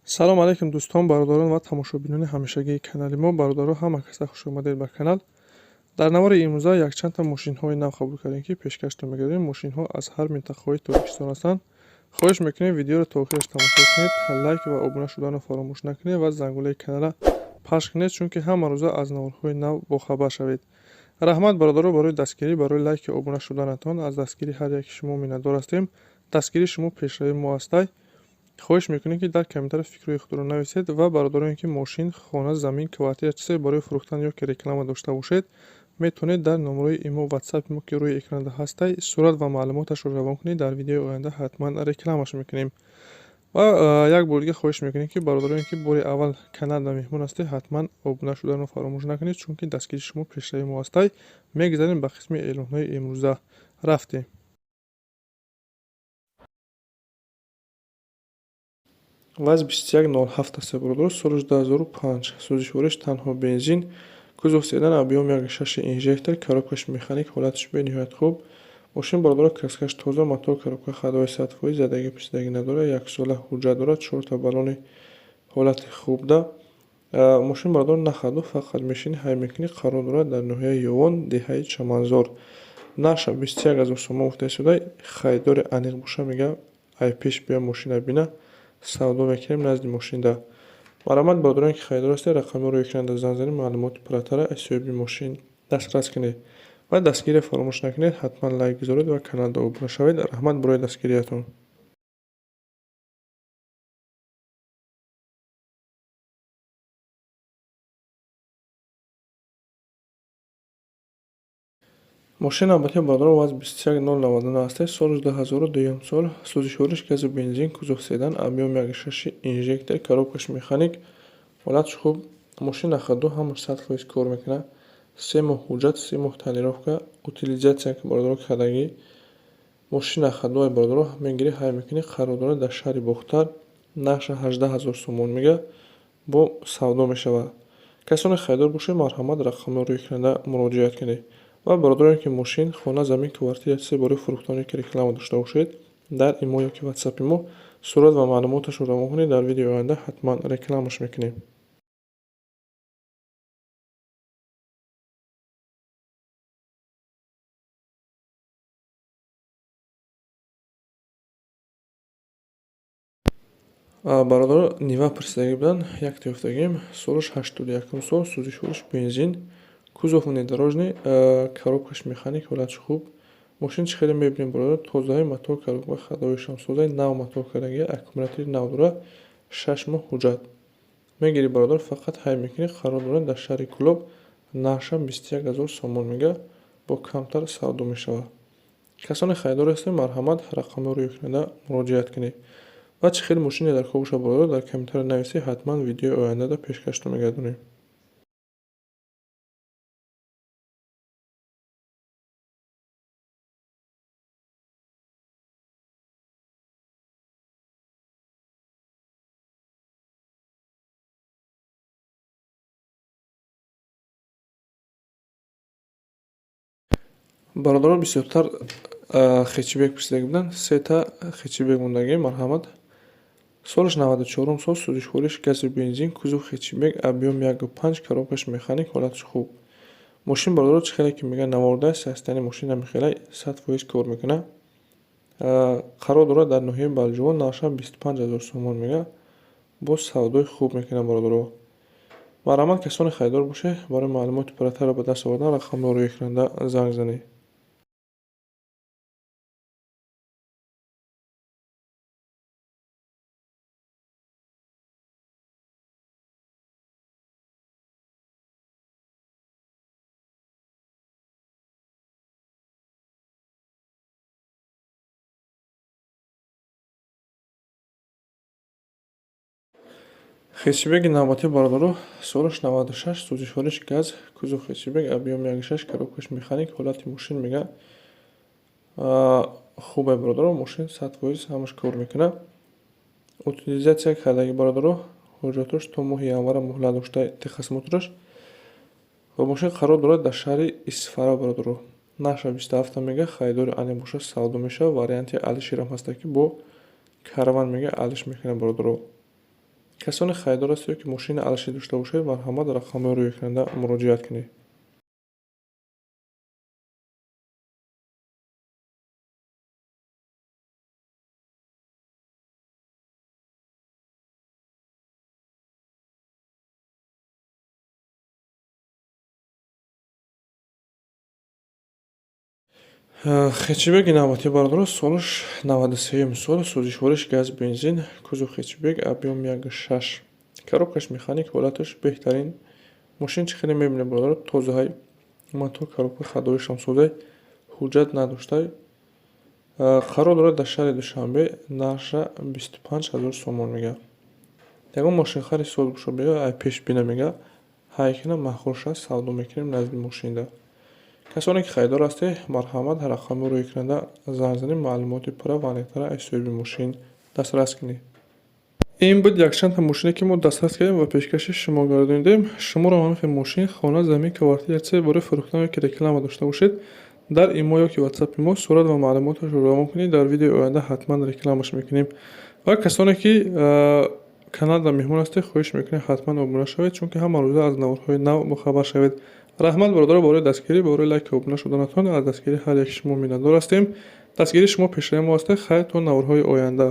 салом алейкум дӯстон, бародарон ва тамошобинони ҳамешагии канали мо. Бародаро, ҳама каса хушомадед ба канал. Дар навори имрӯза якчандта мошинҳои нав қабул кардем, ки пешкашро мегардем. Мошинҳо аз ҳар минтақаҳои Тоҷикистон ҳастанд. хоҳиш мекунем видеоро то охираш тамошо кунед, лайк ва обуна шуданро фаромӯш накунед ва зангулаи канала пахш кунед, чунки ҳама рӯза аз наворҳои нав бохабар шавед. раҳмат бародаро барои дастгирӣ, барои лайки обуна шуданатон. Аз дастгирии ҳар яки шумо миннатдор ҳастем. Дастгирии шумо пешравии мо ҳастай. хоҳиш мекунем, ки дар комментариё фикрҳои худро нависед ва бародароне ки мошин, хона, замин, квартира чизе барои фурӯхтан ё ки реклама дошта бошед, метавонед дар номерои имо ватсапи мо ки рӯи экранда ҳастай сурат ва маълумоташро равон кунед. Дар видеои оянда ҳатман рекламаш мекунем. ва як бори дига хоҳиш мекунем, ки бародароне ки бори аввал каналда меҳмон ҳастед, ҳатман обуна шуданро фаромӯш накунед, чунки дастгирии шумо пешравии мо ҳастай. Мегзарем ба қисми эълонҳои имрӯза. рафтем. ВАЗ 2107 аст бародаро, соли 2005, сӯзишвориш танҳо бензин, кузов седан, объем 1.6 инжектор, коробкаш механик, ҳолатиш бениҳоят хуб. мошин бародаро каскаш тоза, мотор коробка ходовой 100%, задагӣ писдагӣ надорад, 1 сола ҳуҷҷат дорад, 4 та баллони ҳолати хубда. мошин бародаро нахаду, фақат мешини ҳай мекунӣ қарор дорад дар ноҳияи Ёвон, деҳаи Чаманзор. наша 21 000 сомон гуфта истодай. хайдори аниқ боша мега ай пеш бия мошина бина, савдо мекунем назди мошинда. марамат бародароне ки хайдор ҳастед, рақамҳоро экранда занг занед, маълумоти пурратара аз соҳиби мошин дастрас кунед ва дастгирия фаромӯш накунед. ҳатман лайк гузоред ва каналда обуна шавед. раҳмат барои дастгириятон. мошин албатта бародаро ВАЗ 21099 ҳастед, соли 2002 сол, сӯзишвориш газу бензин, кузов седан, объем 1.6 инжектор, коробкаш механик, ҳолатиш хуб. мошин нахаду, ҳамаш 100% кор мекунад. 3 моҳ ҳуҷҷат, 3 моҳ танировка, утилизатсия бародаро кардагӣ. мошин нахаду ай бародаро мегирӣ ҳай мекунӣ қарор дорад дар шаҳри Бохтар. наша 18 000 сомон мега, бо савдо мешавад. касоне хайдор бошед, марҳамат рақамҳоро экранда муроҷиат кунед. ва бародароне ки мошин, хона, замин, квартира чизе барои фурӯхтан ё ки реклама дошта бошед, дар имо ё ки ватсапи мо сурат ва маълумоташро равон кунед. дар видеои оянда ҳатман рекламаш мекунем. бародаро нива пирсидагӣ будан, якта ёфтагим, солиш 81 сол, сӯзишвориш бензин, кузов внедорожный, коробкаш механик, ҳолатиш хуб. мошин чӣ хеле мебинем бародаро, тозаи мотор, коробка ходовоишам созаи нав мотор кардагӣ, аккумулятори нав дора, 6 моҳ ҳуҷҷат. мегирӣ бародаро, фақат ҳай мекунӣ қарор дорад дар шаҳри Кӯлоб. наша 21 000 сомон мега, бо камтар савдо мешавад. касоне хайдор ҳастед, марҳамат рақамҳоро экранда муроҷиат кунед. ва чӣ хеле мошине дар хоб бошад бародаро, дар комментариё нависед, ҳатман видеои ояндада пешкашро мегардонем. бародаро бисёртар хечибек пурсидагӣ будан, 3 та хечибек мондагӣ, марҳамат. солиш 94 сол, сӯзишвориш газу бензин, кузов хечибек, объем 1.5, коробкаш механик, ҳолатиш хуб. мошин бародаро чӣ хеле ки мега наворда, састани мошина мехелай 100% кор мекунад. қарор дорад дар ноҳияи Балҷувон, наша 25 000 сомон мега, бо савдои хуб мекунад бародаро. марҳамат касоне хайдор бошед, барои маълумоти пурратарро ба даст овардан рақамҳоро экранда занг занед. хечибеги навбатӣ бародаро, солиш 96, сӯзишвориш газ, кузов хечибек, объем 1.6, коробкаш механик, ҳолати мошин мега хуб ай бародаро, мошин 100% ҳамаш кор мекунад. утилизатсия кардагӣ бародаро, ҳуҷҷатош то моҳи январа муҳлат дошта техосмотраш. ва мошин қарор дорад дар шаҳри Исфара бародаро. наша 27 мега, хайдори аниқ боша савдо мешавад. варианти алиширам ҳаста ки бо карван мега алиш мекунад бародаро. касоне хайдор ҳастед ки мошини алаши дошта бошед, марҳамат рақамҳои рӯйкунанда муроҷиат кунед. Хечибек инавбати бародаро солаш 93 сол, сӯзишвориш газ бензин, кузов хечибек, объем 1.6, коробкаш механик, ҳолаташ беҳтарин. Мошин чӣ хеле мебинед бародаро, тозаҳай, мотор коробка ходовии шамсозай, ҳуҷҷат надоштай. Қарор дорад дар шаҳри Душанбе, нарша 25 000 сомон мега. Ягон мошинхари соз бошад бега, ай пеш бина мега, ҳайкина маҳхоша савдо мекунем назди мошинда. касоне ки хайдор ҳастед, марҳамат рақами рӯйкунанда занг занед, маълумоти пурра ва аниқтара аз соҳиби мошин дастрас кунед. ин буд якчанд мошине ки мо дастрас кардем ва пешкаши шумо гардонидем. Шуморо ҳамихи мошин, хона, замин, квартира се бораи фурӯхтан ёки реклама дошта бошед, дар имо ёки ватсапи мо сурат ва маълумоташро равон кунед. Дар видеои оянда ҳатман рекламаш мекунем. ва касоне ки каналда меҳмон ҳастед, хоҳиш мекунем ҳатман обуна шавед, чунки ҳама рӯза аз наводҳои нав бохабар шавед. раҳмат бародаро бораи дастгирӣ, бораи лайк ва обуна шуданатон. Аз дастгирии ҳар яки шумо миннатдор ҳастем. Дастгирии шумо пешраи мо ҳастед. хайр то наврҳои оянда.